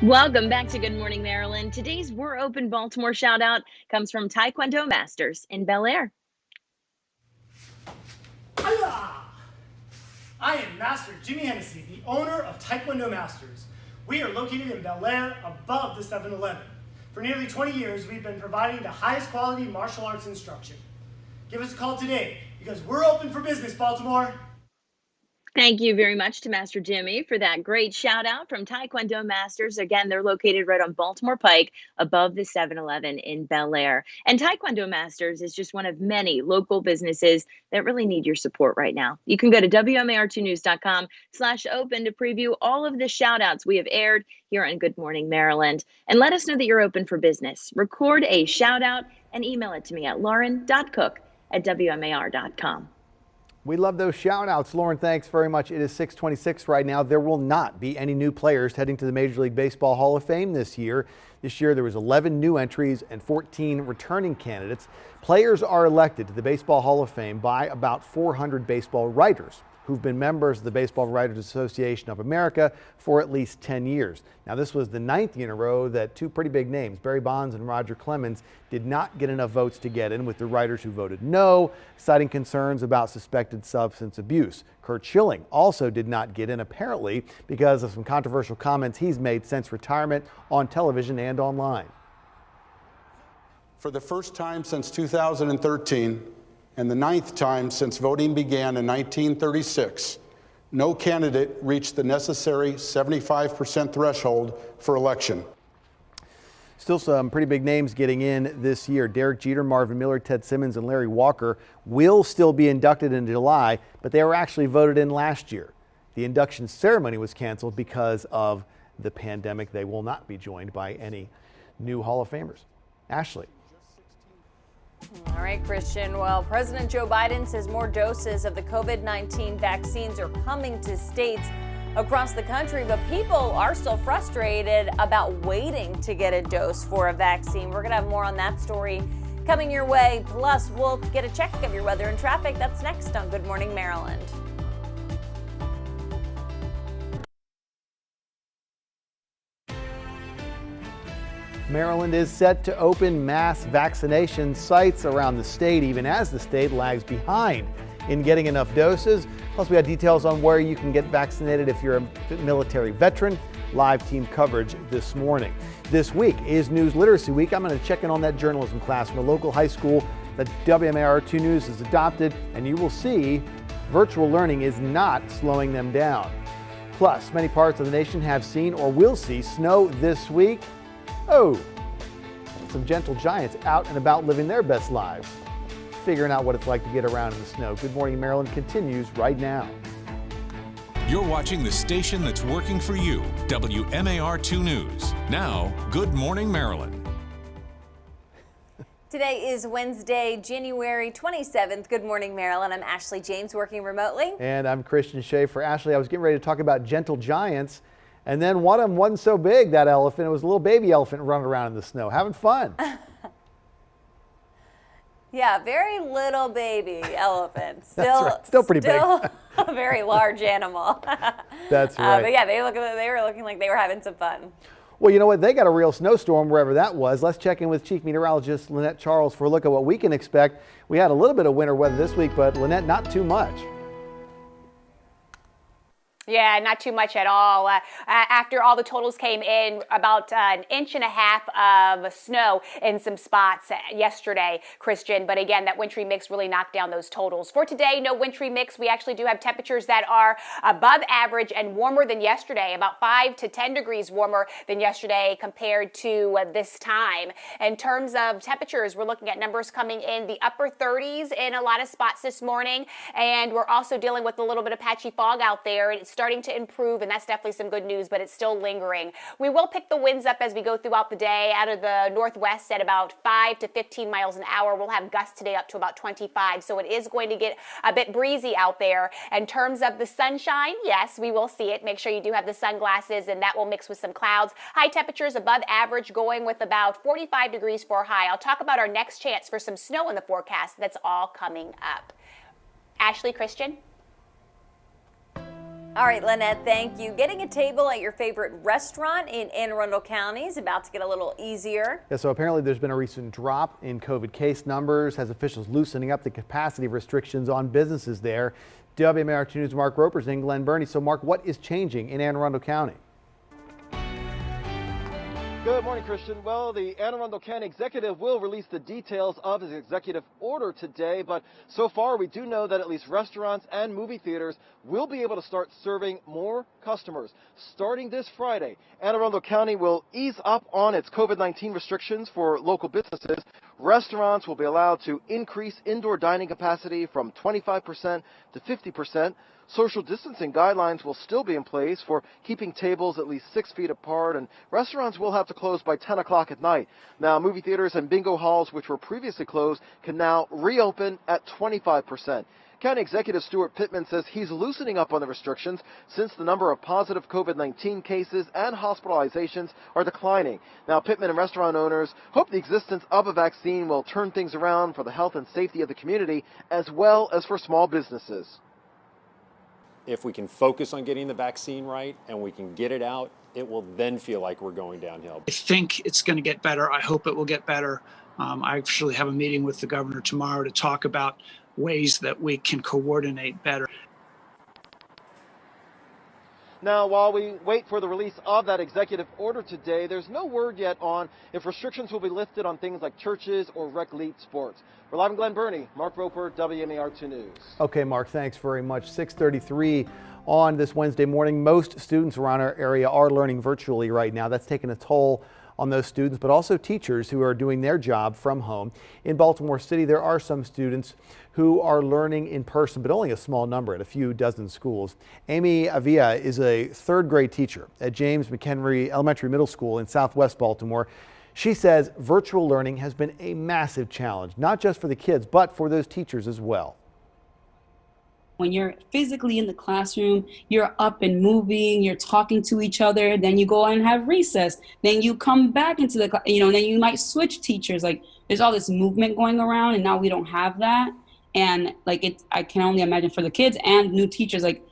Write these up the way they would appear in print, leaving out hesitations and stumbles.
Welcome back to Good Morning Maryland. Today's We're Open Baltimore shout out comes from Taekwondo Masters in Bel Air. Hiya! I am Master Jimmy Hennessy, the owner of Taekwondo Masters. We are located in Bel Air above the 7-Eleven. For nearly 20 years, we've been providing the highest quality martial arts instruction. Give us a call today because we're open for business, Baltimore. Thank you very much to Master Jimmy for that great shout out from Taekwondo Masters. Again, they're located right on Baltimore Pike above the 7-Eleven in Bel Air. And Taekwondo Masters is just one of many local businesses that really need your support right now. You can go to WMAR2news.com/open to preview all of the shout outs we have aired here on Good Morning Maryland. And let us know that you're open for business. Record a shout out and email it to me at lauren.cook@WMAR.com. We love those shout outs. Lauren, thanks very much. It is 6:26 right now. There will not be any new players heading to the Major League Baseball Hall of Fame this year. This year there was 11 new entries and 14 returning candidates. Players are elected to the Baseball Hall of Fame by about 400 baseball writers who've been members of the Baseball Writers Association of America for at least 10 years. Now, this was the 9th year in a row that two pretty big names, Barry Bonds and Roger Clemens, did not get enough votes to get in, with the writers who voted no, citing concerns about suspected substance abuse. Curt Schilling also did not get in, apparently because of some controversial comments he's made since retirement on television and online. For the first time since 2013, and the 9th time since voting began in 1936, no candidate reached the necessary 75% threshold for election. Still some pretty big names getting in this year. Derek Jeter, Marvin Miller, Ted Simmons, and Larry Walker will still be inducted in July, but they were actually voted in last year. The induction ceremony was canceled because of the pandemic. They will not be joined by any new Hall of Famers. Ashley. All right, Christian. Well, President Joe Biden says more doses of the COVID-19 vaccines are coming to states across the country, but people are still frustrated about waiting to get a dose for a vaccine. We're going to have more on that story coming your way. Plus, we'll get a check of your weather and traffic. That's next on Good Morning Maryland. Maryland is set to open mass vaccination sites around the state, even as the state lags behind in getting enough doses. Plus, we have details on where you can get vaccinated if you're a military veteran. Live team coverage this morning. This week is News Literacy Week. I'm going to check in on that journalism class from a local high school that WMAR2 News has adopted, and you will see virtual learning is not slowing them down. Plus, many parts of the nation have seen or will see snow this week. Oh, some gentle giants out and about living their best lives, figuring out what it's like to get around in the snow. Good Morning Maryland continues right now. You're watching the station that's working for you, WMAR2 News. Now, Good Morning Maryland. Today is Wednesday, January 27th. Good Morning Maryland. I'm Ashley James, working remotely. And I'm Christian Schaefer. Ashley, I was getting ready to talk about gentle giants. And then one of them wasn't so big, that elephant. It was a little baby elephant running around in the snow, having fun. Yeah, very little baby elephant. That's right. Still pretty big. Still a very large animal. That's right. But yeah, they were looking like they were having some fun. Well, you know what? They got a real snowstorm wherever that was. Let's check in with Chief Meteorologist Lynette Charles for a look at what we can expect. We had a little bit of winter weather this week, but Lynette, not too much. Yeah, not too much at all. After all the totals came in, about an inch and a half of snow in some spots yesterday, Christian. But again, that wintry mix really knocked down those totals. For today, no wintry mix. We actually do have temperatures that are above average and warmer than yesterday, about 5 to 10 degrees warmer than yesterday compared to this time. In terms of temperatures, we're looking at numbers coming in the upper 30s in a lot of spots this morning. And we're also dealing with a little bit of patchy fog out there. It's starting to improve, and that's definitely some good news, but it's still lingering. We will pick the winds up as we go throughout the day. Out of the northwest at about 5 to 15 miles an hour. We'll have gusts today up to about 25, so it is going to get a bit breezy out there. In terms of the sunshine, yes, we will see it. Make sure you do have the sunglasses, and that will mix with some clouds. High temperatures above average, going with about 45 degrees for a high. I'll talk about our next chance for some snow in the forecast. That's all coming up. Ashley, Christian? All right, Lynette, thank you. Getting a table at your favorite restaurant in Anne Arundel County is about to get a little easier. Yeah, so apparently there's been a recent drop in COVID case numbers, has officials loosening up the capacity restrictions on businesses there. WMAR2 News' Mark Roper's in Glen Burnie. So, Mark, what is changing in Anne Arundel County? Good morning, Christian. Well, the Anne Arundel County executive will release the details of his executive order today, but so far we do know that at least restaurants and movie theaters will be able to start serving more customers. Starting this Friday, Anne Arundel County will ease up on its COVID-19 restrictions for local businesses. Restaurants will be allowed to increase indoor dining capacity from 25% to 50%. Social distancing guidelines will still be in place for keeping tables at least 6 feet apart, and restaurants will have to close by 10 o'clock at night. Now, movie theaters and bingo halls, which were previously closed, can now reopen at 25%. County Executive Stuart Pittman says he's loosening up on the restrictions since the number of positive COVID-19 cases and hospitalizations are declining. Now, Pittman and restaurant owners hope the existence of a vaccine will turn things around for the health and safety of the community as well as for small businesses. If we can focus on getting the vaccine right and we can get it out, it will then feel like we're going downhill. I think it's going to get better. I hope it will get better. I actually have a meeting with the governor tomorrow to talk about ways that we can coordinate better. Now, while we wait for the release of that executive order today, there's no word yet on if restrictions will be lifted on things like churches or rec league sports. We're live in Glen Burnie. Mark Roper, WMAR2 News. Okay, Mark, thanks very much. 6:33 on this Wednesday morning. Most students around our area are learning virtually right now. That's taken a toll on those students, but also teachers who are doing their job from home. In Baltimore City, there are some students who are learning in person, but only a small number at a few dozen schools. Amy Avia is a third grade teacher at James McHenry Elementary Middle School in Southwest Baltimore. She says virtual learning has been a massive challenge, not just for the kids, but for those teachers as well. When you're physically in the classroom, you're up and moving, you're talking to each other, then you go and have recess, then you come back into the, then you might switch teachers. Like, there's all this movement going around, and now we don't have that. And I can only imagine for the kids and new teachers, like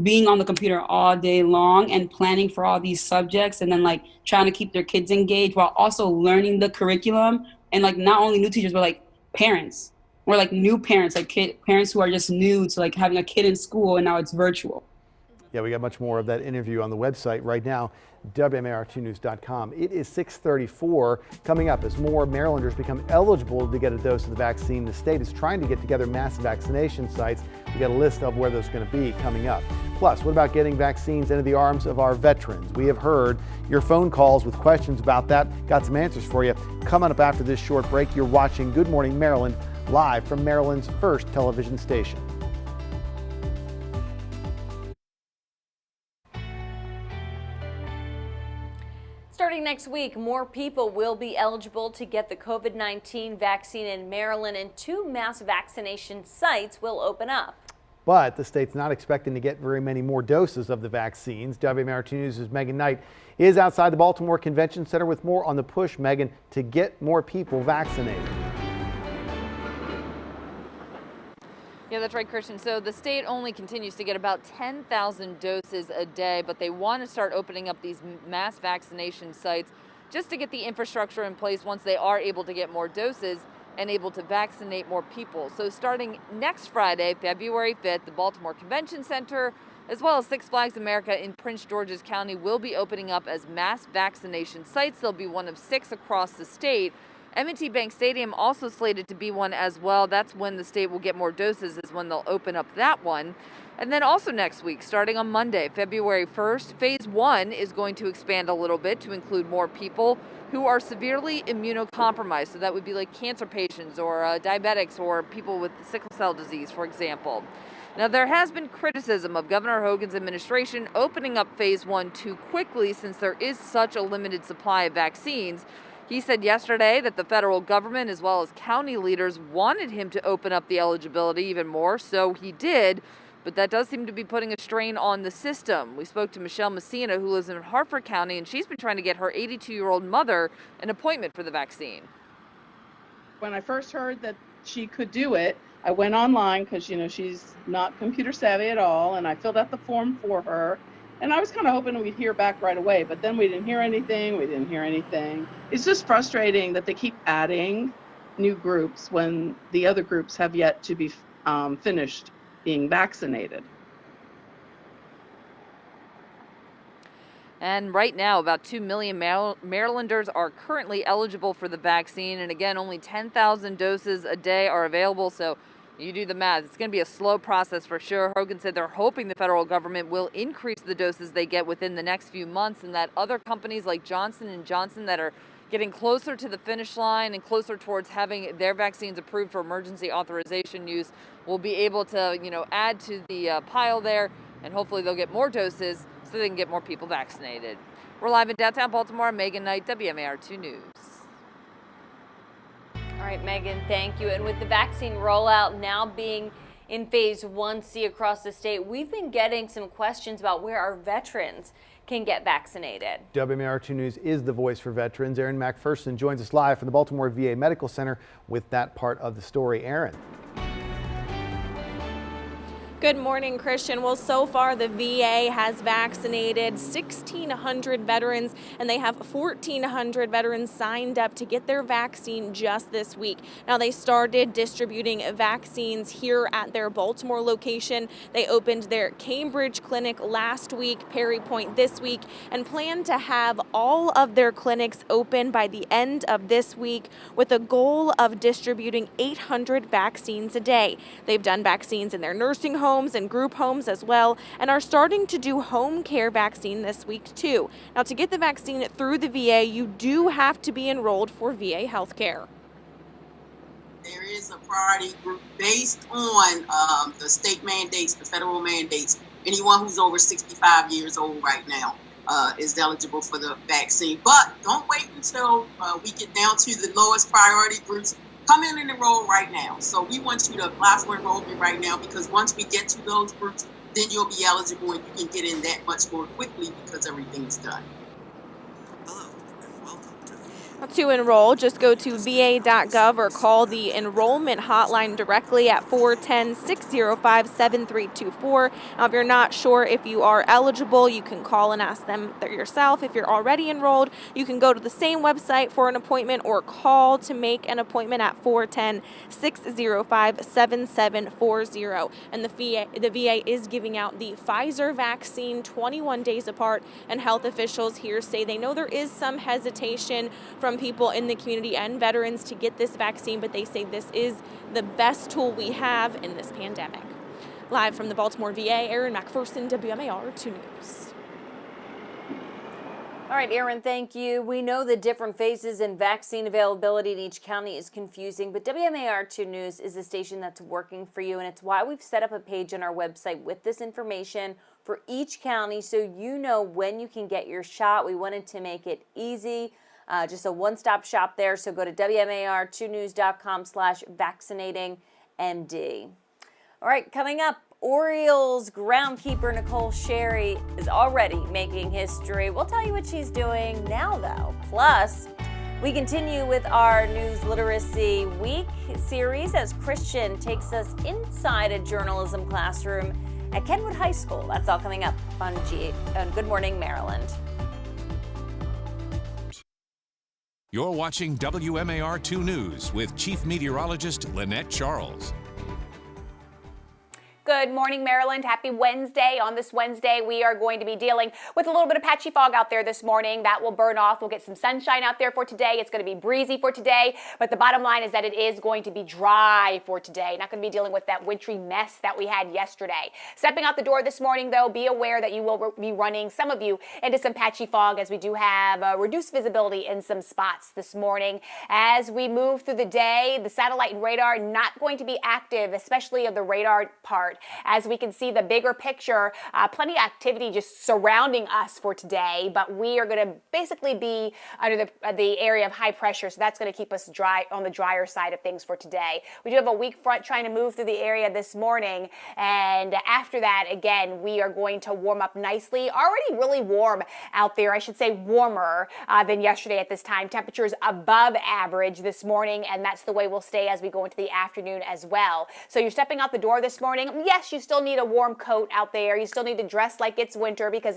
being on the computer all day long and planning for all these subjects, and then like trying to keep their kids engaged while also learning the curriculum. And like not only new teachers, but like parents. Or like new parents, like parents who are just new to like having a kid in school, and now it's virtual. Yeah, we got much more of that interview on the website right now, WMAR2news.com. It is 6:34. Coming up, as more Marylanders become eligible to get a dose of the vaccine, the state is trying to get together mass vaccination sites. We got a list of where those are going to be coming up. Plus, what about getting vaccines into the arms of our veterans? We have heard your phone calls with questions about that. Got some answers for you. Coming up after this short break, you're watching Good Morning Maryland, live from Maryland's first television station. Starting next week, more people will be eligible to get the COVID-19 vaccine in Maryland, and 2 mass vaccination sites will open up. But the state's not expecting to get very many more doses of the vaccines. WMAR2 News' Megan Knight is outside the Baltimore Convention Center with more on the push, Megan, to get more people vaccinated. Yeah, that's right, Christian. So the state only continues to get about 10,000 doses a day, but they want to start opening up these mass vaccination sites just to get the infrastructure in place once they are able to get more doses and able to vaccinate more people. So starting next Friday, February 5th, the Baltimore Convention Center, as well as Six Flags America in Prince George's County, will be opening up as mass vaccination sites. They'll be one of 6 across the state. M&T Bank Stadium also slated to be one as well. That's when the state will get more doses, is when they'll open up that one. And then also next week, starting on Monday, February 1st, Phase 1 is going to expand a little bit to include more people who are severely immunocompromised. So that would be like cancer patients or diabetics or people with sickle cell disease, for example. Now, there has been criticism of Governor Hogan's administration opening up Phase 1 too quickly since there is such a limited supply of vaccines. He said yesterday that the federal government as well as county leaders wanted him to open up the eligibility even more, so he did, but that does seem to be putting a strain on the system. We spoke to Michelle Messina, who lives in Harford County, and she's been trying to get her 82-year-old mother an appointment for the vaccine. When I first heard that she could do it, I went online because, she's not computer savvy at all, and I filled out the form for her. And I was kind of hoping we'd hear back right away, but then we didn't hear anything. It's just frustrating that they keep adding new groups when the other groups have yet to be finished being vaccinated. And right now, about 2 million Marylanders are currently eligible for the vaccine. And again, only 10,000 doses a day are available. So you do the math. It's going to be a slow process for sure. Hogan said they're hoping the federal government will increase the doses they get within the next few months, and that other companies like Johnson & Johnson that are getting closer to the finish line and closer towards having their vaccines approved for emergency authorization use will be able to, add to the pile there, and hopefully they'll get more doses so they can get more people vaccinated. We're live in downtown Baltimore. Megan Knight, WMAR2 News. All right, Megan, thank you. And with the vaccine rollout now being in phase 1C across the state, we've been getting some questions about where our veterans can get vaccinated. WMAR2 News is the voice for veterans. Aaron McPherson joins us live from the Baltimore VA Medical Center with that part of the story. Aaron. Good morning, Christian. Well, so far the VA has vaccinated 1,600 veterans, and they have 1,400 veterans signed up to get their vaccine just this week. Now, they started distributing vaccines here at their Baltimore location. They opened their Cambridge clinic last week, Perry Point this week, and plan to have all of their clinics open by the end of this week with a goal of distributing 800 vaccines a day. They've done vaccines in their nursing homes and group homes as well, and are starting to do home care vaccine this week too. Now, to get the vaccine through the VA, you do have to be enrolled for VA healthcare. There is a priority group based on the state mandates, the federal mandates. Anyone who's over 65 years old right now is eligible for the vaccine. But don't wait until we get down to the lowest priority groups. Come in and enroll right now. So we want you to apply for enrollment right now, because once we get to those groups, then you'll be eligible and you can get in that much more quickly because everything's done. To enroll, just go to va.gov or call the enrollment hotline directly at 410-605-7324. Now, if you're not sure if you are eligible, you can call and ask them yourself. If you're already enrolled, you can go to the same website for an appointment or call to make an appointment at 410-605-7740. And the VA is giving out the Pfizer vaccine 21 days apart, and health officials here say they know there is some hesitation from people in the community and veterans to get this vaccine, but they say this is the best tool we have in this pandemic. Live from the Baltimore VA, Aaron McPherson, WMAR2 News. All right, Aaron, thank you. We know the different phases in vaccine availability in each county is confusing, but WMAR2 News is the station that's working for you, and it's why we've set up a page on our website with this information for each county so you know when you can get your shot. We wanted to make it easy. Just a one-stop shop there. So go to WMAR2news.com/vaccinatingMD. All right, coming up, Orioles groundkeeper Nicole Sherry is already making history. We'll tell you what she's doing now, though. Plus, we continue with our News Literacy Week series as Christian takes us inside a journalism classroom at Kenwood High School. That's all coming up on Good Morning Maryland. You're watching WMAR2 News with Chief Meteorologist Lynette Charles. Good morning, Maryland. Happy Wednesday. On this Wednesday, we are going to be dealing with a little bit of patchy fog out there this morning. That will burn off. We'll get some sunshine out there for today. It's going to be breezy for today, but the bottom line is that it is going to be dry for today. Not going to be dealing with that wintry mess that we had yesterday. Stepping out the door this morning, though, be aware that you will be running, some of you, into some patchy fog as we do have reduced visibility in some spots this morning. As we move through the day, the satellite and radar not going to be active, especially of the radar part. start. As we can see the bigger picture, plenty of activity just surrounding us for today, but we are going to basically be under the area of high pressure, so that's going to keep us dry on the drier side of things for today. We do have a weak front trying to move through the area this morning, and after that, again, we are going to warm up nicely. Already really warm out there, I should say warmer than yesterday at this time. Temperatures above average this morning, and that's the way we'll stay as we go into the afternoon as well. So you're stepping out the door this morning. Yes, you still need a warm coat out there. You still need to dress like it's winter because